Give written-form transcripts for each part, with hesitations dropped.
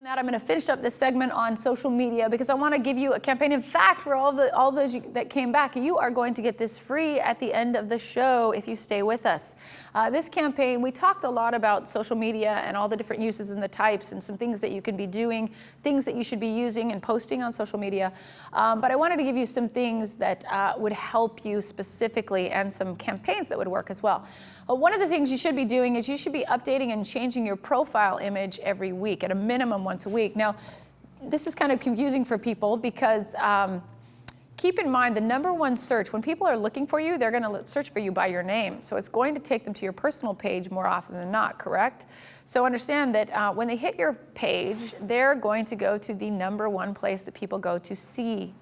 That I'm going to finish up this segment on social media because I want to give you a campaign. In fact, for all those that came back, you are going to get this free at the end of the show if you stay with us. This campaign, we talked a lot about social media and all the different uses and the types and some things that you can be doing, things that you should be using and posting on social media. But I wanted to give you some things that would help you specifically and some campaigns that would work as well. One of the things you should be doing is you should be updating and changing your profile image every week, at a minimum once a week. Now, this is kind of confusing for people because keep in mind the #1 search, when people are looking for you, they're going to search for you by your name. So it's going to take them to your personal page more often than not, correct? So understand that when they hit your page, they're going to go to the #1 place that people go to see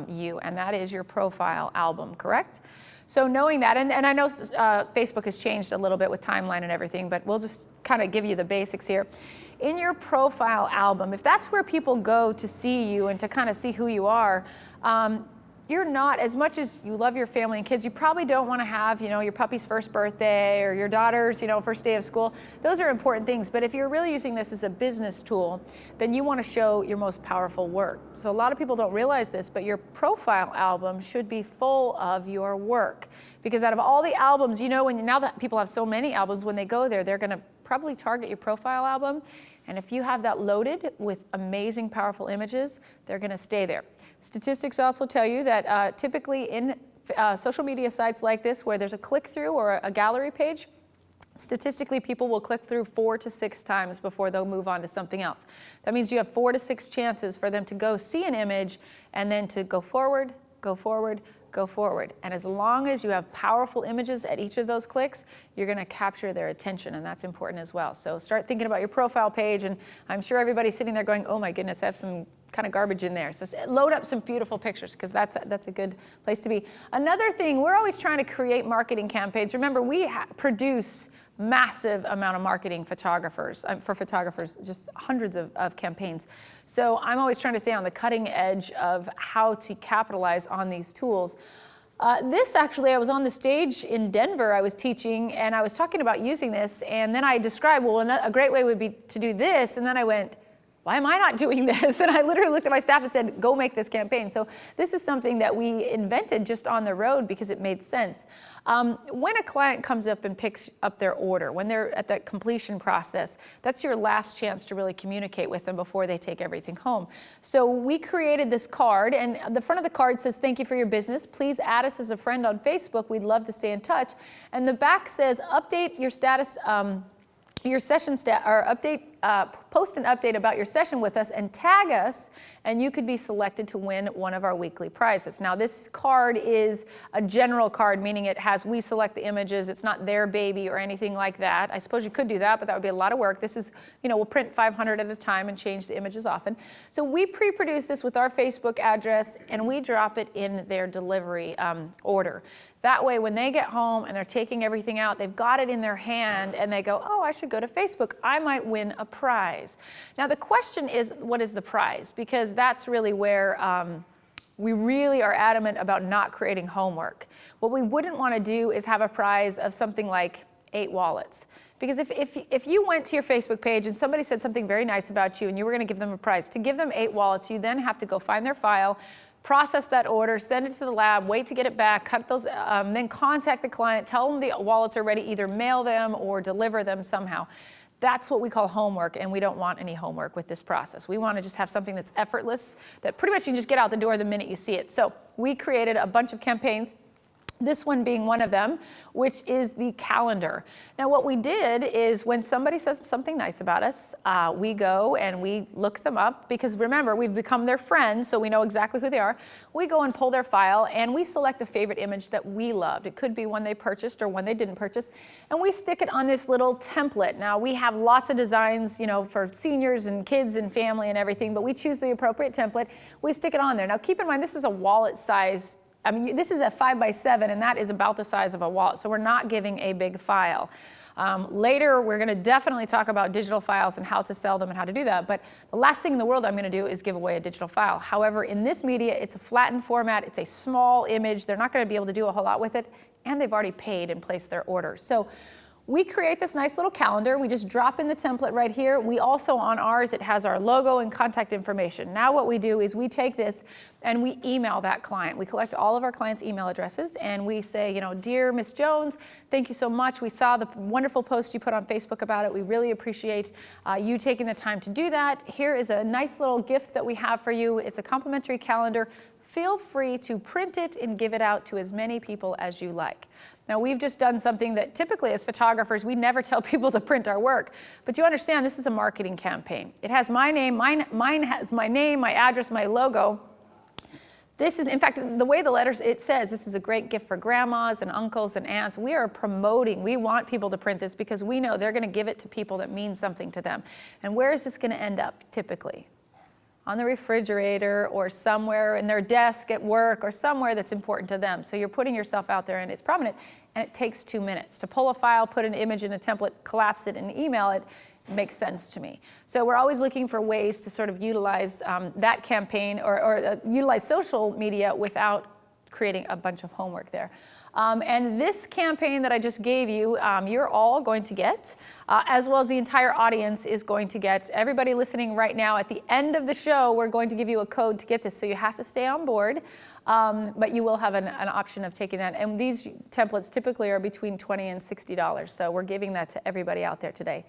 you, and that is your profile album, correct? So knowing that, and I know Facebook has changed a little bit with timeline and everything, but we'll just kind of give you the basics here. In your profile album, if that's where people go to see you and to kind of see who you are, you're not, as much as you love your family and kids, you probably don't want to have, your puppy's first birthday or your daughter's, first day of school. Those are important things. But if you're really using this as a business tool, then you want to show your most powerful work. So a lot of people don't realize this, but your profile album should be full of your work. Because out of all the albums, now that people have so many albums, when they go there, they're going to probably target your profile album. And if you have that loaded with amazing, powerful images, they're going to stay there. Statistics also tell you that typically in social media sites like this, where there's a click-through or a gallery page, statistically people will click through 4 to 6 times before they'll move on to something else. That means you have 4 to 6 chances for them to go see an image and then to go forward, go forward, go forward. And as long as you have powerful images at each of those clicks, you're going to capture their attention, and that's important as well. So start thinking about your profile page, and I'm sure everybody's sitting there going, oh my goodness, I have some kind of garbage in there. So load up some beautiful pictures, because that's a good place to be. Another thing, we're always trying to create marketing campaigns. Remember, we produce massive amount of marketing for photographers, just hundreds of campaigns. So I'm always trying to stay on the cutting edge of how to capitalize on these tools. This actually, I was on the stage in Denver, I was teaching, and I was talking about using this, and then I described, well, a great way would be to do this, and then I went, why am I not doing this? And I literally looked at my staff and said, go make this campaign. So this is something that we invented just on the road because it made sense. When a client comes up and picks up their order, when they're at that completion process, that's your last chance to really communicate with them before they take everything home. So we created this card, and the front of the card says, thank you for your business. Please add us as a friend on Facebook. We'd love to stay in touch. And the back says, update your status, your session or post an update about your session with us and tag us, and you could be selected to win one of our weekly prizes. Now, this card is a general card, meaning we select the images. It's not their baby or anything like that. I suppose you could do that, but that would be a lot of work. This is, we'll print 500 at a time and change the images often. So we pre-produce this with our Facebook address, and we drop it in their delivery order. That way, when they get home and they're taking everything out, they've got it in their hand and they go, oh, I should go to Facebook. I might win a prize. Now, the question is, what is the prize? Because that's really where we really are adamant about not creating homework. What we wouldn't want to do is have a prize of something like 8 wallets. Because if you went to your Facebook page and somebody said something very nice about you and you were going to give them a prize, to give them 8 wallets, you then have to go find their file, process that order, send it to the lab, wait to get it back, cut those, then contact the client, tell them the wallets are ready, either mail them or deliver them somehow. That's what we call homework, and we don't want any homework with this process. We want to just have something that's effortless, that pretty much you can just get out the door the minute you see it. So we created a bunch of campaigns, this one being one of them, which is the calendar. Now, what we did is when somebody says something nice about us, we go and we look them up, because remember, we've become their friends, so we know exactly who they are. We go and pull their file, and we select a favorite image that we loved. It could be one they purchased or one they didn't purchase, and we stick it on this little template. Now, we have lots of designs, for seniors and kids and family and everything, but we choose the appropriate template. We stick it on there. Now, keep in mind, this is a wallet size. This is a 5x7, and that is about the size of a wallet, so we're not giving a big file. Later, we're going to definitely talk about digital files and how to sell them and how to do that, but the last thing in the world I'm going to do is give away a digital file. However, in this media, it's a flattened format, it's a small image, they're not going to be able to do a whole lot with it, and they've already paid and placed their order. So We create this nice little calendar. We just drop in the template right here. We also, on ours, it has our logo and contact information. Now what we do is we take this and we email that client. We collect all of our clients' email addresses and we say, you know, dear Miss Jones, thank you so much. We saw the wonderful post you put on Facebook about it. We really appreciate you taking the time to do that. Here is a nice little gift that we have for you. It's a complimentary calendar. Feel free to print it and give it out to as many people as you like. Now, we've just done something that typically as photographers, we never tell people to print our work. But you understand this is a marketing campaign. It has my name, mine has my name, my address, my logo. This is, in fact, the way the letters, it says this is a great gift for grandmas and uncles and aunts. We are promoting, we want people to print this because we know they're going to give it to people that mean something to them. And where is this going to end up typically? On the refrigerator or somewhere in their desk at work or somewhere that's important to them. So you're putting yourself out there and it's prominent, and it takes 2 minutes. To pull a file, put an image in a template, collapse it and email it, makes sense to me. So we're always looking for ways to sort of utilize that campaign or utilize social media without creating a bunch of homework there. And this campaign that I just gave you, you're all going to get, as well as the entire audience is going to get. Everybody listening right now, at the end of the show, we're going to give you a code to get this. So you have to stay on board, but you will have an option of taking that. And these templates typically are between $20 and $60. So we're giving that to everybody out there today.